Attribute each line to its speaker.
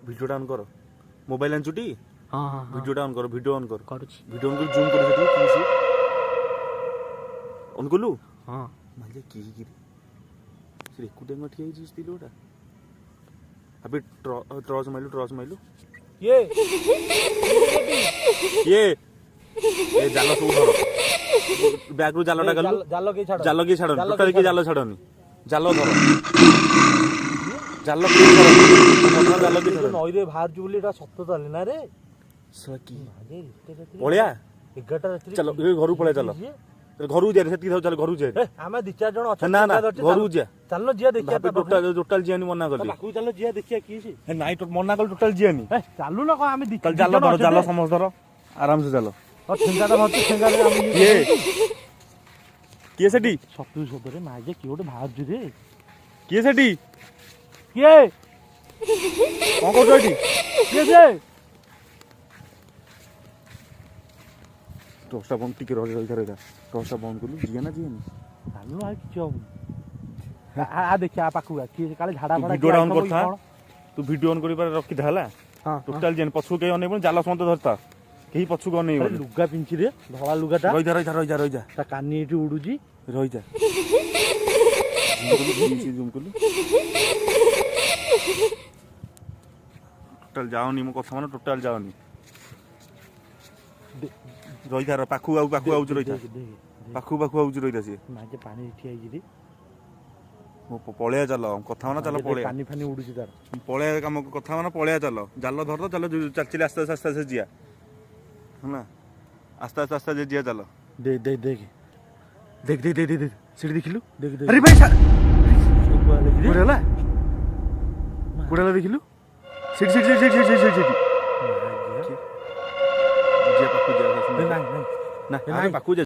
Speaker 1: video on कर mobile आंचुटी
Speaker 2: हां हां
Speaker 1: वीडियो ऑन कर वीडियो ऑन कर
Speaker 2: करूची
Speaker 1: वीडियो ऑन कर जूम कर सेठी किसी ऑन कलु
Speaker 2: हां
Speaker 1: माले की से एकुटे मठी आई जिस दिलोटा अबे ट्रॉस माइलु
Speaker 2: ये
Speaker 1: ए जाल सब धर बैग रु जालटा गलु
Speaker 2: जाल के छाड़
Speaker 1: जाल की छाड़न टोटल की जाल छाड़नी जाल धर जाल की छाड़न जाल की छाड़न
Speaker 2: नई रे बाहर जुली एटा सत्य ताले ना रे
Speaker 1: सकी
Speaker 2: माजे रिश्ते
Speaker 1: पळिया
Speaker 2: 11टा रात्रि
Speaker 1: चलो ए घरु पळे चलो घरु जा सेती थाउ चल घरु जा
Speaker 2: आमे दी चार जण अछ
Speaker 1: ना ना घरु जा
Speaker 2: चलो जिया देखिया
Speaker 1: टोटल जियानी मना करली
Speaker 2: बाकू चलो जिया देखिया की छी
Speaker 1: ए नाइ मना कर टोटल जियानी
Speaker 2: चालू ना को आमे दी
Speaker 1: चल जाल धर जाल समझ धर आराम से चलो
Speaker 2: और ठेंगाटा भर्ती ठेंगारे आमे
Speaker 1: ये किए सेठी
Speaker 2: सतु सतरे माजे की ओटे बाहर जु रे
Speaker 1: किए सेठी
Speaker 2: के
Speaker 1: कोन कर सेठी
Speaker 2: के जे
Speaker 1: टोस्टा बंद टिके रह टोस्टा बंद कलु जिया ना जियानी
Speaker 2: चालू आ किछ आ देखिया पाकू आ की काले झाडा फडा
Speaker 1: वीडियो ऑन करथा तू वीडियो ऑन करी पर रखी धाला
Speaker 2: हां
Speaker 1: टोटल जेन पछु के अने जाल समत धरता केही पछु को नहीं
Speaker 2: लुगा पिंची रे धळा लुगाटा
Speaker 1: रही जा
Speaker 2: ता कानी एटी उडुजी
Speaker 1: रही जा जूम कलु टोटल जाओनी मो कथा माने टोटल जाओनी रही जा पाखु आउ रही जा पाखु आउ रही जा सी
Speaker 2: माजे पानी इठी आइ जी
Speaker 1: मो पळिया चल कथा माने चल पळिया
Speaker 2: पानी फानी उडुजी तार
Speaker 1: पळिया काम कथा माने पळिया चल जाल धर तो चल चल आस्ते आस्ते जिया ना आस्ते जिया चल
Speaker 2: देख देख देख
Speaker 1: देख देख देख देख सीढ़ी देखिलु
Speaker 2: देख देख
Speaker 1: अरे भाई
Speaker 2: कुड़ेला
Speaker 1: कुड़ेला देखिलु सीढ़ी जिया पाखु जा
Speaker 2: नहीं
Speaker 1: ना पाखु जा